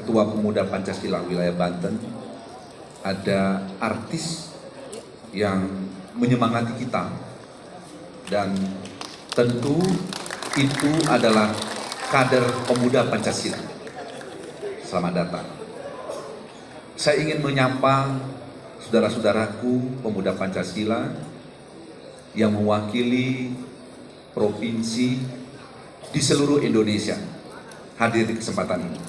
Ketua Pemuda Pancasila Wilayah Banten, ada artis yang menyemangati kita, dan tentu itu adalah kader pemuda Pancasila. Selamat datang. Saya ingin menyapa saudara-saudaraku pemuda Pancasila yang mewakili provinsi di seluruh Indonesia hadir di kesempatan ini.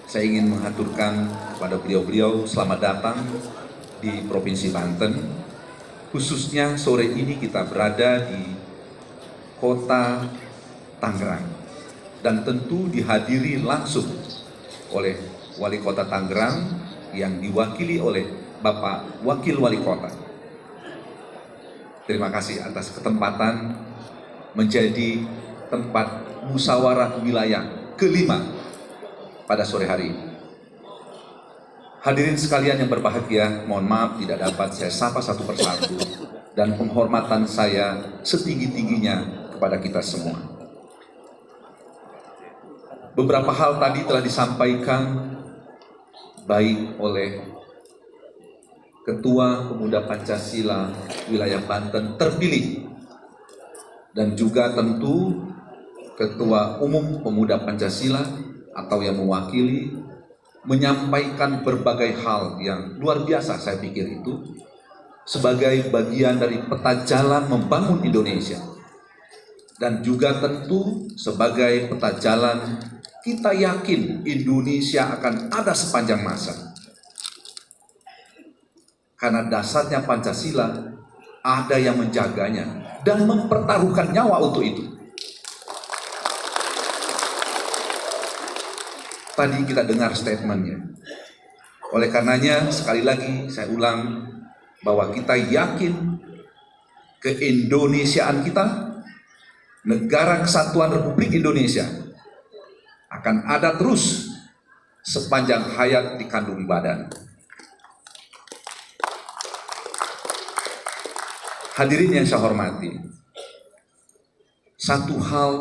Saya ingin mengaturkan kepada beliau-beliau selamat datang di Provinsi Banten. Khususnya sore ini kita berada di Kota Tangerang, dan tentu dihadiri langsung oleh Wali Kota Tangerang yang diwakili oleh Bapak Wakil Wali Kota. Terima kasih atas ketempatan menjadi tempat musyawarah wilayah kelima pada sore hari ini. Hadirin sekalian yang berbahagia, mohon maaf tidak dapat saya sapa satu persatu, dan penghormatan saya setinggi-tingginya kepada kita semua. Beberapa hal tadi telah disampaikan baik oleh Ketua Pemuda Pancasila Wilayah Banten terpilih, dan juga tentu Ketua Umum Pemuda Pancasila atau yang mewakili, menyampaikan berbagai hal yang luar biasa. Saya pikir itu sebagai bagian dari peta jalan membangun Indonesia, dan juga tentu sebagai peta jalan kita yakin Indonesia akan ada sepanjang masa, karena dasarnya Pancasila ada yang menjaganya dan mempertaruhkan nyawa untuk itu. Tadi kita dengar statementnya. Oleh karenanya, sekali lagi saya ulang bahwa kita yakin keindonesiaan kita, Negara Kesatuan Republik Indonesia, akan ada terus sepanjang hayat di kandung badan. Hadirin yang saya hormati, satu hal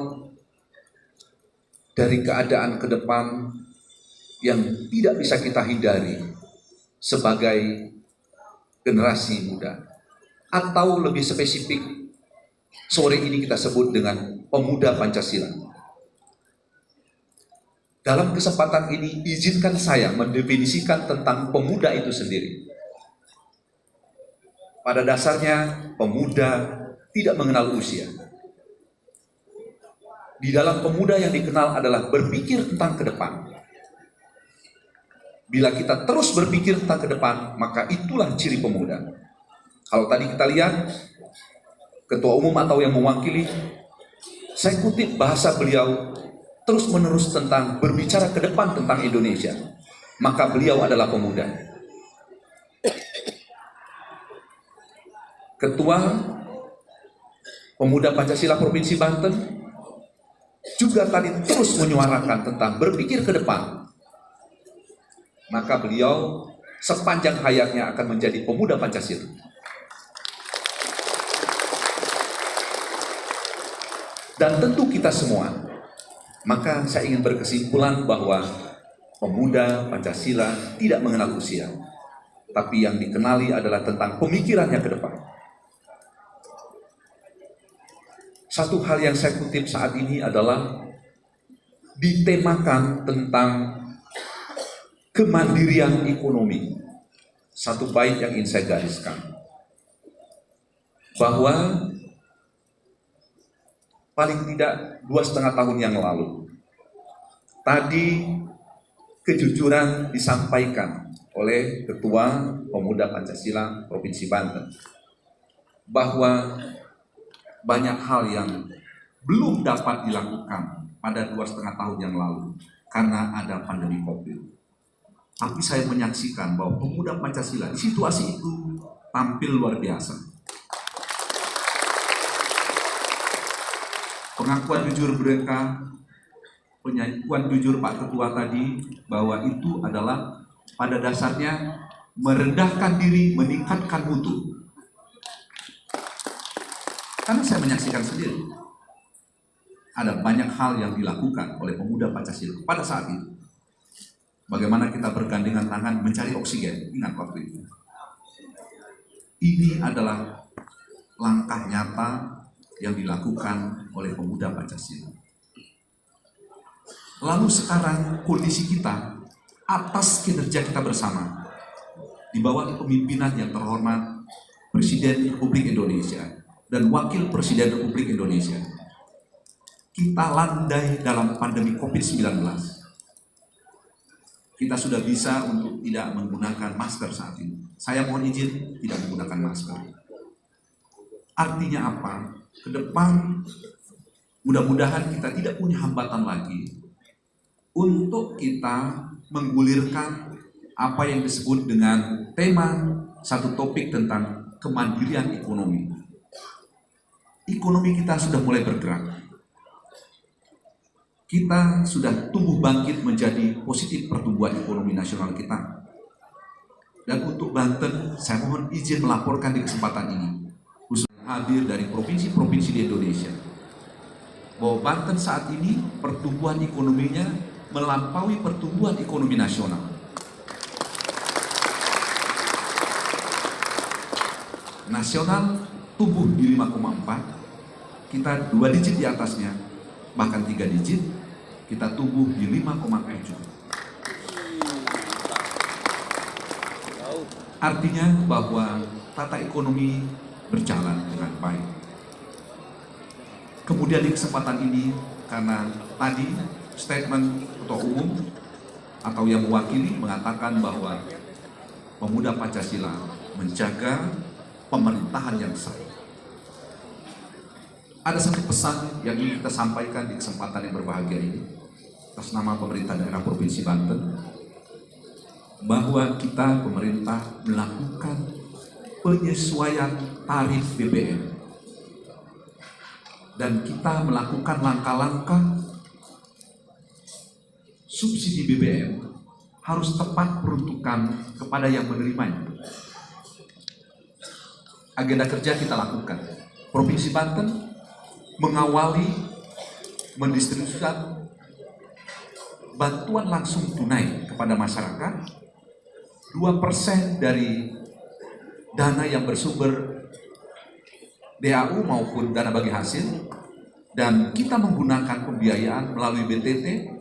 dari keadaan ke depan yang tidak bisa kita hindari sebagai generasi muda, atau lebih spesifik sore ini kita sebut dengan pemuda Pancasila. Dalam kesempatan ini izinkan saya mendefinisikan tentang pemuda itu sendiri. Pada dasarnya pemuda tidak mengenal usia. Di dalam pemuda yang dikenal adalah berpikir tentang ke depan. Bila kita terus berpikir tentang ke depan, maka itulah ciri pemuda. Kalau tadi kita lihat Ketua Umum atau yang mewakili, saya kutip bahasa beliau terus menerus tentang berbicara ke depan tentang Indonesia, maka beliau adalah pemuda. Ketua Pemuda Pancasila Provinsi Banten juga tadi terus menyuarakan tentang berpikir ke depan, maka beliau sepanjang hayatnya akan menjadi pemuda Pancasila. Dan tentu kita semua, maka saya ingin berkesimpulan bahwa pemuda Pancasila tidak mengenal usia, tapi yang dikenali adalah tentang pemikirannya ke depan. Satu hal yang saya kutip saat ini adalah ditemakan tentang kemandirian ekonomi. Satu bait yang ingin saya gariskan, bahwa paling tidak 2,5 tahun yang lalu, tadi kejujuran disampaikan oleh Ketua Pemuda Pancasila Provinsi Banten, bahwa banyak hal yang belum dapat dilakukan pada 2,5 tahun yang lalu karena ada pandemi COVID. Tapi saya menyaksikan bahwa pemuda Pancasila di situasi itu tampil luar biasa. Pengakuan jujur mereka, pengakuan jujur Pak Ketua tadi, bahwa itu adalah pada dasarnya merendahkan diri, meningkatkan mutu. Karena saya menyaksikan sendiri, ada banyak hal yang dilakukan oleh pemuda Pancasila pada saat itu. bagaimana kita bergandengan tangan mencari oksigen. Ingat waktu itu. Ini adalah langkah nyata yang dilakukan oleh pemuda Pancasila. Lalu sekarang kondisi kita atas kinerja kita bersama di bawah kepemimpinan yang terhormat Presiden Republik Indonesia dan Wakil Presiden Republik Indonesia, kita landai dalam pandemi COVID-19. Kita sudah bisa untuk tidak menggunakan masker saat ini. Saya mohon izin tidak menggunakan masker. Artinya apa? Ke depan mudah-mudahan kita tidak punya hambatan lagi untuk kita menggulirkan apa yang disebut dengan tema satu topik tentang kemandirian ekonomi. Ekonomi kita sudah mulai bergerak. Kita sudah tumbuh bangkit menjadi positif pertumbuhan ekonomi nasional kita. Dan untuk Banten, saya mohon izin melaporkan di kesempatan ini, khususnya hadir dari provinsi-provinsi di Indonesia, bahwa Banten saat ini pertumbuhan ekonominya melampaui pertumbuhan ekonomi nasional. Nasional tumbuh di 5,4, kita 2 digit di atasnya, bahkan 3 digit, kita tumbuh di 5,7. Artinya bahwa tata ekonomi berjalan dengan baik. Kemudian di kesempatan ini, karena tadi statement Ketua Umum atau yang mewakili mengatakan bahwa pemuda Pancasila menjaga pemerintahan yang sah. Ada satu pesan yang ingin kita sampaikan di kesempatan yang berbahagia ini atas nama pemerintah daerah Provinsi Banten, bahwa kita pemerintah melakukan penyesuaian tarif BBM dan kita melakukan langkah-langkah subsidi BBM harus tepat peruntukan kepada yang menerimanya. Agenda kerja kita lakukan. Provinsi Banten mengawali mendistribusikan bantuan langsung tunai kepada masyarakat 2% dari dana yang bersumber DAU maupun dana bagi hasil, dan kita menggunakan pembiayaan melalui BTT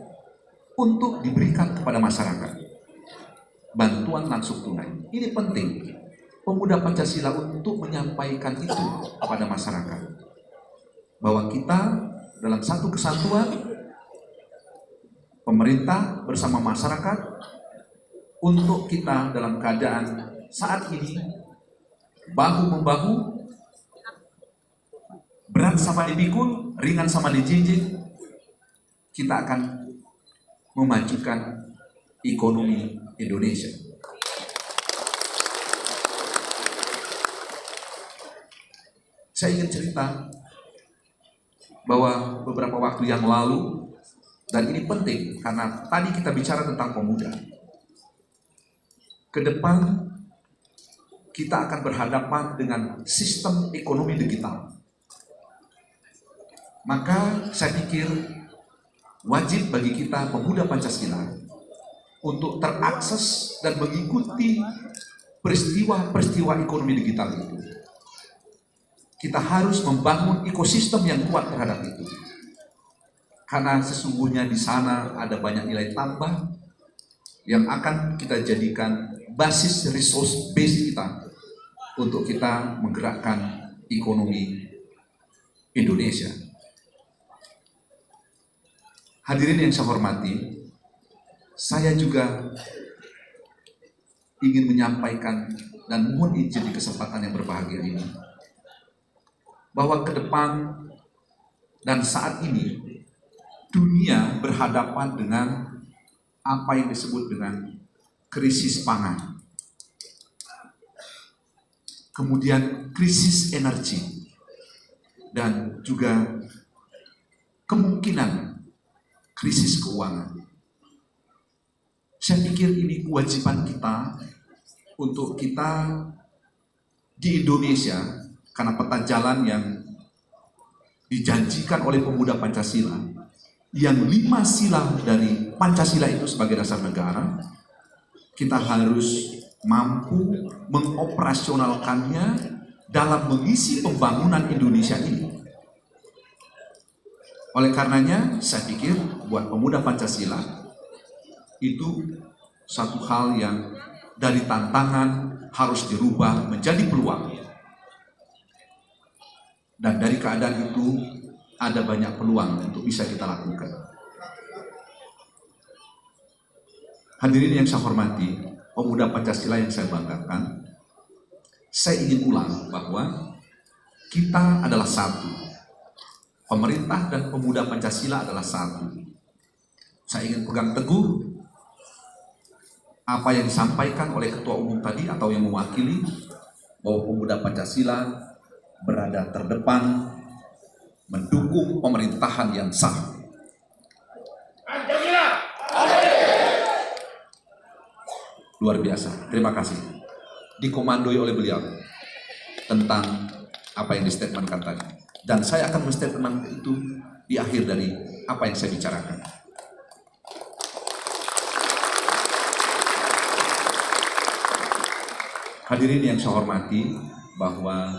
untuk diberikan kepada masyarakat. Bantuan langsung tunai. Ini penting. Pemuda Pancasila untuk menyampaikan itu kepada masyarakat. Bahwa kita dalam satu kesatuan, pemerintah bersama masyarakat, untuk kita dalam keadaan saat ini bahu-membahu, berat sama dipikul, ringan sama dijinjing, kita akan memajukan ekonomi Indonesia. Saya ingin cerita bahwa beberapa waktu yang lalu, dan ini penting karena tadi kita bicara tentang pemuda. Ke depan kita akan berhadapan dengan sistem ekonomi digital. Maka saya pikir wajib bagi kita pemuda Pancasila untuk terakses dan mengikuti peristiwa-peristiwa ekonomi digital itu. Kita harus membangun ekosistem yang kuat terhadap itu. Karena sesungguhnya di sana ada banyak nilai tambah yang akan kita jadikan basis resource base kita untuk kita menggerakkan ekonomi Indonesia. Hadirin yang saya hormati, saya juga ingin menyampaikan dan mohon izin di kesempatan yang berbahagia ini, bahwa ke depan dan saat ini dunia berhadapan dengan apa yang disebut dengan krisis pangan, kemudian krisis energi, dan juga kemungkinan krisis keuangan. Saya pikir ini kewajiban kita untuk kita di Indonesia, karena peta jalan yang dijanjikan oleh pemuda Pancasila yang 5 sila dari Pancasila itu sebagai dasar negara, kita harus mampu mengoperasionalkannya dalam mengisi pembangunan Indonesia ini. Oleh karenanya, saya pikir buat pemuda Pancasila itu satu hal yang dari tantangan harus dirubah menjadi peluang. Dan dari keadaan itu ada banyak peluang untuk bisa kita lakukan. Hadirin yang saya hormati, pemuda Pancasila yang saya banggakan, saya ingin ulang bahwa kita adalah satu. Pemerintah dan pemuda Pancasila adalah satu. Saya ingin pegang teguh apa yang disampaikan oleh Ketua Umum tadi atau yang mewakili, bahwa pemuda Pancasila berada terdepan mendukung pemerintahan yang sah. Luar biasa, terima kasih. Dikomandoi oleh beliau tentang apa yang di-statementkan tadi. Dan saya akan men-statement itu di akhir dari apa yang saya bicarakan. Hadirin yang saya hormati, bahwa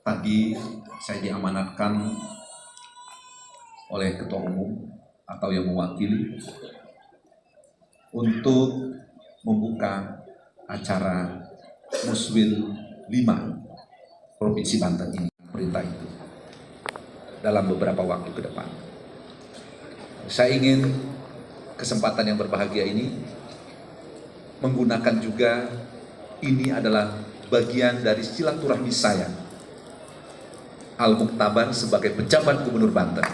tadi saya diamanatkan oleh Ketua Umum atau yang mewakili untuk membuka acara Muswil 5 Provinsi Banten ini, perintah itu, dalam beberapa waktu ke depan. Saya ingin kesempatan yang berbahagia ini menggunakan juga, ini adalah bagian dari silaturahmi saya Al-Muktabar sebagai pejabat Gubernur Banten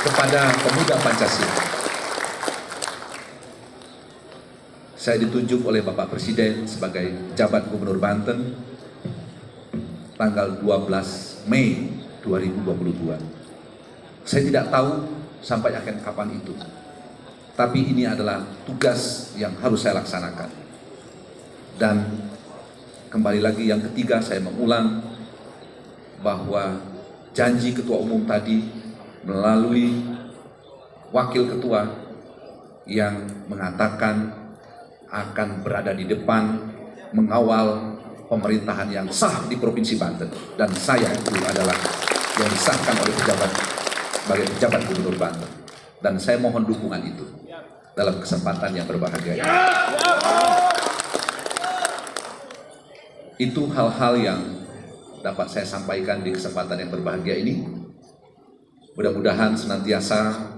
kepada pemuda Pancasila. Saya ditunjuk oleh Bapak Presiden sebagai pejabat Gubernur Banten tanggal 12 Mei 2022. Saya tidak tahu sampai akhir kapan itu, tapi ini adalah tugas yang harus saya laksanakan. Dan kembali lagi yang ketiga, saya mengulang bahwa janji Ketua Umum tadi melalui Wakil Ketua yang mengatakan akan berada di depan mengawal pemerintahan yang sah di Provinsi Banten, dan saya itu adalah yang disahkan oleh pejabat sebagai pejabat Gubernur Banten, dan saya mohon dukungan itu dalam kesempatan yang berbahagia ini. Itu hal-hal yang dapat saya sampaikan di kesempatan yang berbahagia ini. Mudah-mudahan senantiasa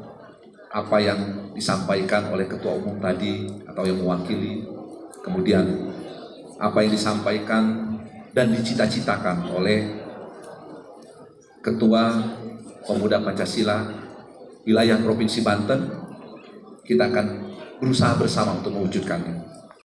apa yang disampaikan oleh Ketua Umum tadi atau yang mewakili, kemudian apa yang disampaikan dan dicita-citakan oleh Ketua Pemuda Pancasila wilayah Provinsi Banten, kita akan berusaha bersama untuk mewujudkannya.